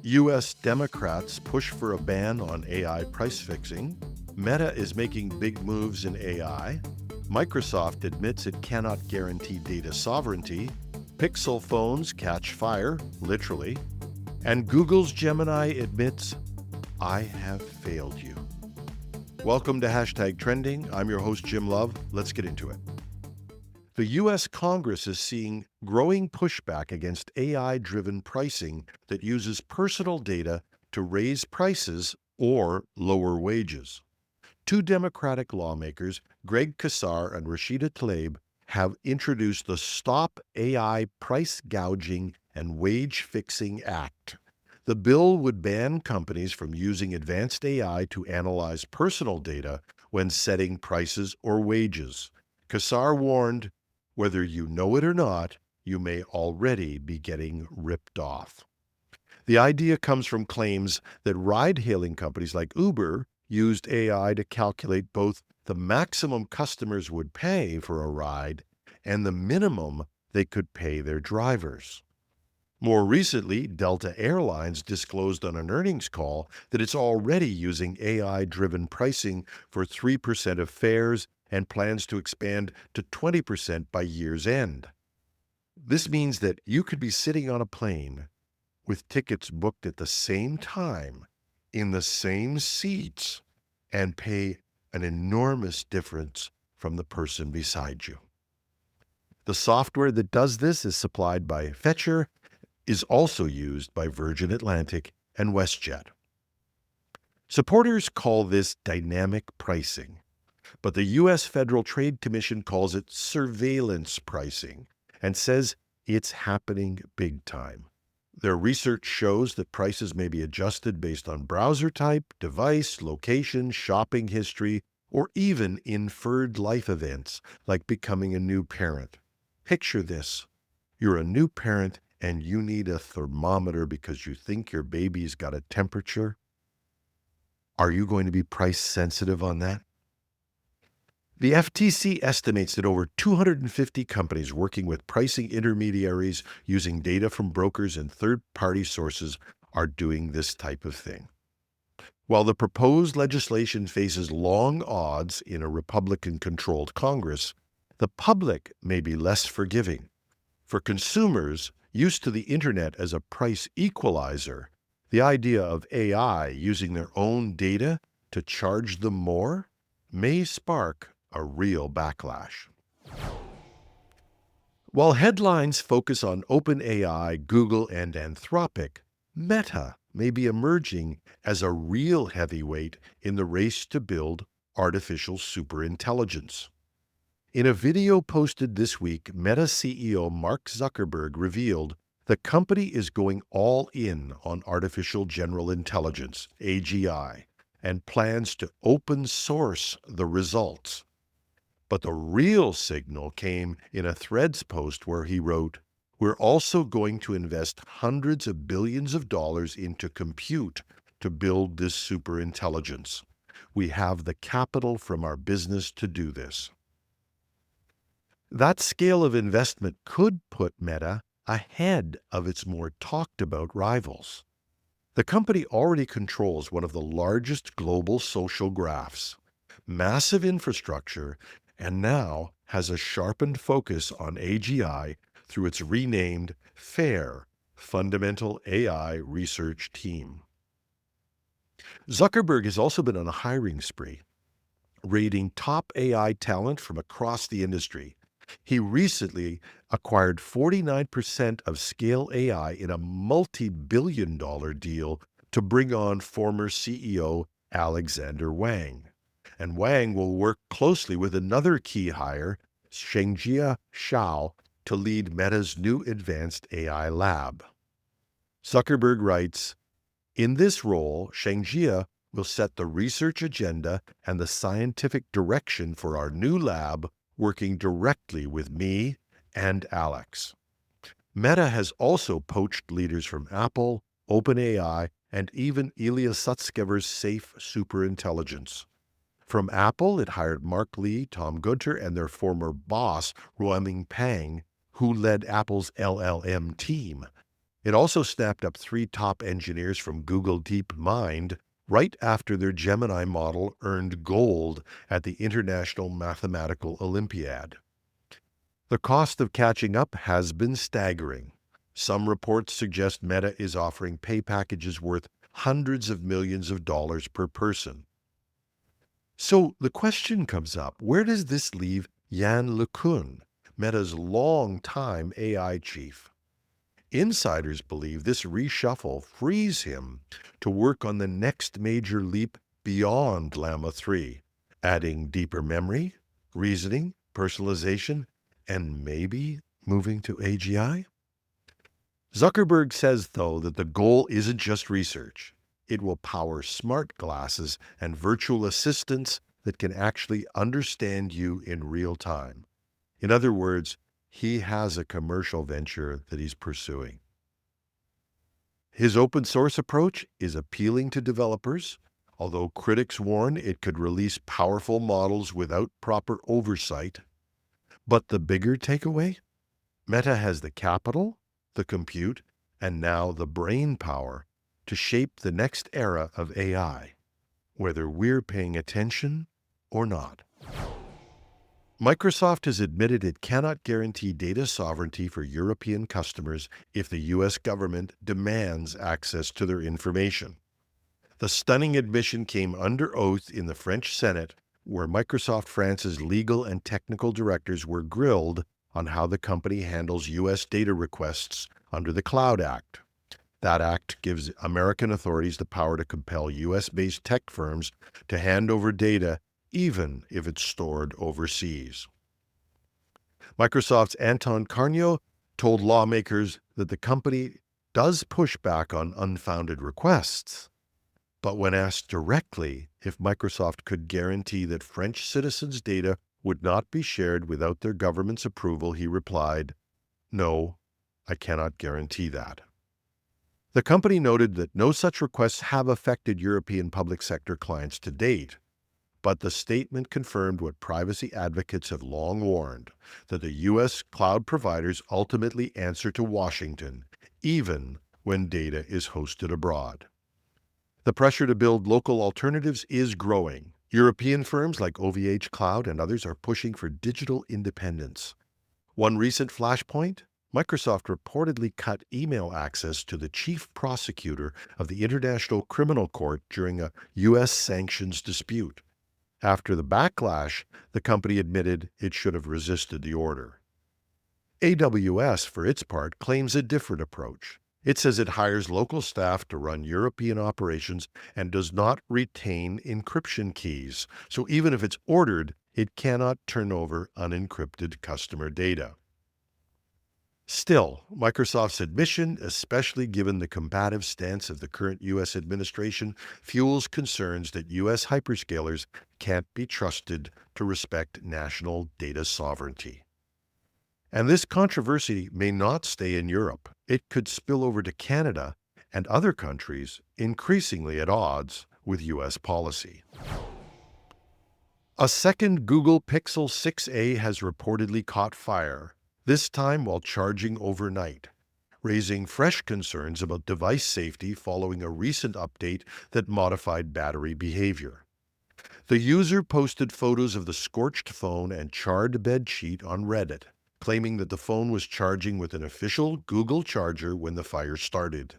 U.S. Democrats push for a ban on AI price fixing. Meta is making big moves in AI. Microsoft admits it cannot guarantee data sovereignty. Pixel phones catch fire, literally. And Google's Gemini admits, I have failed you. Welcome to Hashtag Trending. I'm your host, Jim Love. Let's get into it. The U.S. Congress is seeing growing pushback against AI-driven pricing that uses personal data to raise prices or lower wages. Two Democratic lawmakers, Greg Casar and Rashida Tlaib, have introduced the Stop AI Price Gouging and Wage Fixing Act. The bill would ban companies from using advanced AI to analyze personal data when setting prices or wages. Casar warned, whether you know it or not, you may already be getting ripped off. The idea comes from claims that ride-hailing companies like Uber used AI to calculate both the maximum customers would pay for a ride and the minimum they could pay their drivers. More recently, Delta Airlines disclosed on an earnings call that it's already using AI-driven pricing for 3% of fares and plans to expand to 20% by year's end. This means that you could be sitting on a plane with tickets booked at the same time, in the same seats, and pay an enormous difference from the person beside you. The software that does this is supplied by Fetcher, is also used by Virgin Atlantic and WestJet. Supporters call this dynamic pricing, but the U.S. Federal Trade Commission calls it surveillance pricing and says it's happening big time. Their research shows that prices may be adjusted based on browser type, device, location, shopping history, or even inferred life events like becoming a new parent. Picture this. You're a new parent and you need a thermometer because you think your baby's got a temperature. Are you going to be price sensitive on that? The FTC estimates that over 250 companies working with pricing intermediaries using data from brokers and third-party sources are doing this type of thing. While the proposed legislation faces long odds in a Republican-controlled Congress, the public may be less forgiving. For consumers used to the internet as a price equalizer, the idea of AI using their own data to charge them more may spark a real backlash. While headlines focus on OpenAI, Google, and Anthropic, Meta may be emerging as a real heavyweight in the race to build artificial superintelligence. In a video posted this week, Meta CEO Mark Zuckerberg revealed the company is going all in on artificial general intelligence, AGI, and plans to open source the results. But the real signal came in a Threads post where he wrote, "We're also going to invest hundreds of billions of dollars into compute to build this superintelligence. We have the capital from our business to do this." That scale of investment could put Meta ahead of its more talked-about rivals. The company already controls one of the largest global social graphs, massive infrastructure, and now has a sharpened focus on AGI through its renamed FAIR, Fundamental AI Research Team. Zuckerberg has also been on a hiring spree, raiding top AI talent from across the industry. He recently acquired 49% of Scale AI in a multi-billion-dollar deal to bring on former CEO Alexander Wang. And Wang will work closely with another key hire, Shengjia Shao, to lead Meta's new advanced AI lab. Zuckerberg writes, "In this role, Shengjia will set the research agenda and the scientific direction for our new lab, working directly with me and Alex." Meta has also poached leaders from Apple, OpenAI, and even Ilya Sutskever's Safe Superintelligence. From Apple, it hired Mark Lee, Tom Gunter, and their former boss, Ruoming Pang, who led Apple's LLM team. It also snapped up 3 top engineers from Google DeepMind right after their Gemini model earned gold at the International Mathematical Olympiad. The cost of catching up has been staggering. Some reports suggest Meta is offering pay packages worth hundreds of millions of dollars per person. So the question comes up, where does this leave Yann LeCun, Meta's longtime AI chief? Insiders believe this reshuffle frees him to work on the next major leap beyond Llama 3, adding deeper memory, reasoning, personalization, and maybe moving to AGI? Zuckerberg says, though, that the goal isn't just research. It will power smart glasses and virtual assistants that can actually understand you in real time. In other words, he has a commercial venture that he's pursuing. His open source approach is appealing to developers, although critics warn it could release powerful models without proper oversight. But the bigger takeaway? Meta has the capital, the compute, and now the brain power to shape the next era of AI, whether we're paying attention or not. Microsoft has admitted it cannot guarantee data sovereignty for European customers if the U.S. government demands access to their information. The stunning admission came under oath in the French Senate, where Microsoft France's legal and technical directors were grilled on how the company handles U.S. data requests under the Cloud Act. That act gives American authorities the power to compel U.S.-based tech firms to hand over data even if it's stored overseas. Microsoft's Anton Carnot told lawmakers that the company does push back on unfounded requests, but when asked directly if Microsoft could guarantee that French citizens' data would not be shared without their government's approval, he replied, "No, I cannot guarantee that." The company noted that no such requests have affected European public sector clients to date, but the statement confirmed what privacy advocates have long warned, that the U.S. cloud providers ultimately answer to Washington, even when data is hosted abroad. The pressure to build local alternatives is growing. European firms like OVH Cloud and others are pushing for digital independence. One recent flashpoint: Microsoft reportedly cut email access to the chief prosecutor of the International Criminal Court during a U.S. sanctions dispute. After the backlash, the company admitted it should have resisted the order. AWS, for its part, claims a different approach. It says it hires local staff to run European operations and does not retain encryption keys, so even if it's ordered, it cannot turn over unencrypted customer data. Still, Microsoft's admission, especially given the combative stance of the current U.S. administration, fuels concerns that U.S. hyperscalers can't be trusted to respect national data sovereignty. And this controversy may not stay in Europe. It could spill over to Canada and other countries increasingly at odds with U.S. policy. A second Google Pixel 6a has reportedly caught fire, this time while charging overnight, raising fresh concerns about device safety following a recent update that modified battery behavior. The user posted photos of the scorched phone and charred bedsheet on Reddit, claiming that the phone was charging with an official Google charger when the fire started.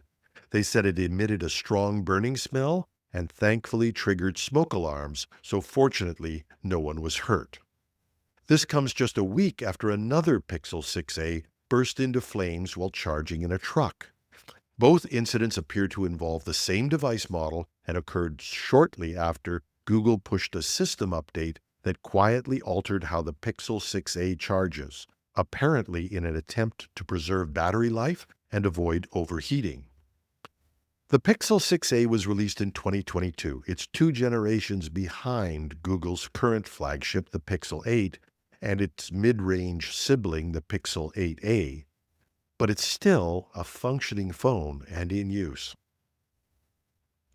They said it emitted a strong burning smell and thankfully triggered smoke alarms, so fortunately no one was hurt. This comes just a week after another Pixel 6a burst into flames while charging in a truck. Both incidents appear to involve the same device model and occurred shortly after Google pushed a system update that quietly altered how the Pixel 6a charges, apparently in an attempt to preserve battery life and avoid overheating. The Pixel 6a was released in 2022. It's 2 generations behind Google's current flagship, the Pixel 8, and its mid-range sibling, the Pixel 8a, but it's still a functioning phone and in use.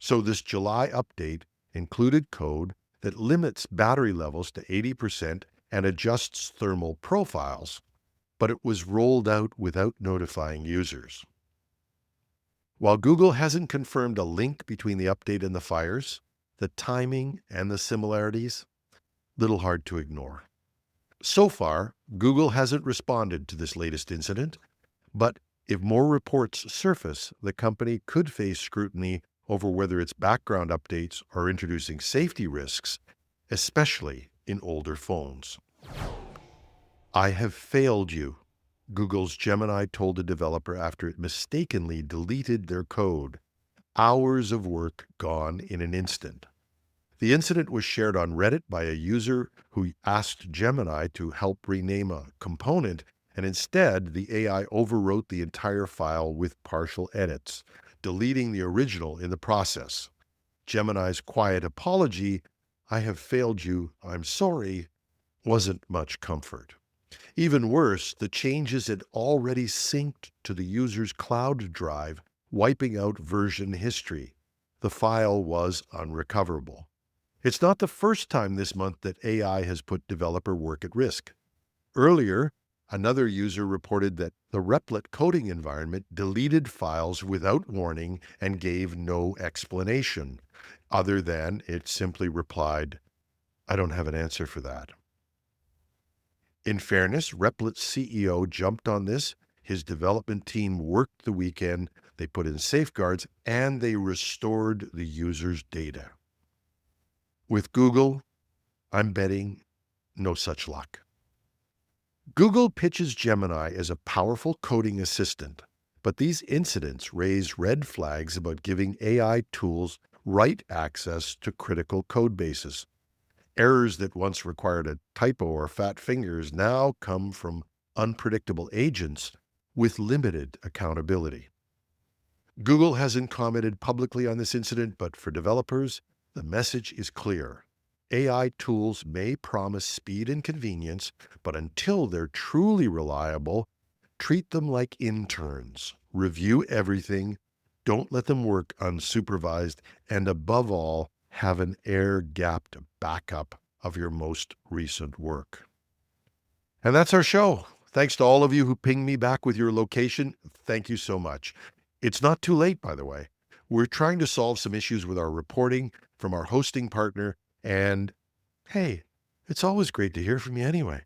So this July update included code that limits battery levels to 80% and adjusts thermal profiles, but it was rolled out without notifying users. While Google hasn't confirmed a link between the update and the fires, the timing and the similarities, little hard to ignore. So far, Google hasn't responded to this latest incident, but if more reports surface, the company could face scrutiny over whether its background updates are introducing safety risks, especially in older phones. "I have failed you," Google's Gemini told a developer after it mistakenly deleted their code. Hours of work gone in an instant. The incident was shared on Reddit by a user who asked Gemini to help rename a component, and instead the AI overwrote the entire file with partial edits, deleting the original in the process. Gemini's quiet apology, "I have failed you, I'm sorry," wasn't much comfort. Even worse, the changes had already synced to the user's cloud drive, wiping out version history. The file was unrecoverable. It's not the first time this month that AI has put developer work at risk. Earlier, another user reported that the Replit coding environment deleted files without warning and gave no explanation, other than it simply replied, "I don't have an answer for that." In fairness, Replit's CEO jumped on this. His development team worked the weekend, they put in safeguards, and they restored the user's data. With Google, I'm betting no such luck. Google pitches Gemini as a powerful coding assistant, but these incidents raise red flags about giving AI tools write access to critical code bases. Errors that once required a typo or fat fingers now come from unpredictable agents with limited accountability. Google hasn't commented publicly on this incident, but for developers, the message is clear. AI tools may promise speed and convenience, but until they're truly reliable, treat them like interns. Review everything, don't let them work unsupervised, and above all, have an air-gapped backup of your most recent work. And that's our show. Thanks to all of you who pinged me back with your location. Thank you so much. It's not too late, by the way. We're trying to solve some issues with our reporting from our hosting partner, and hey, it's always great to hear from you anyway.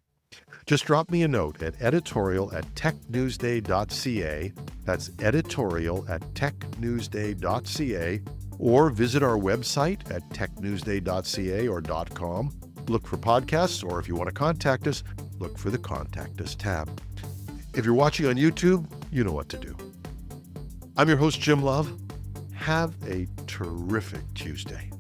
Just drop me a note at editorial@technewsday.ca. That's editorial@technewsday.ca, or visit our website at technewsday.ca or .com. Look for podcasts, or if you want to contact us, look for the Contact Us tab. If you're watching on YouTube, you know what to do. I'm your host, Jim Love. Have a terrific Tuesday.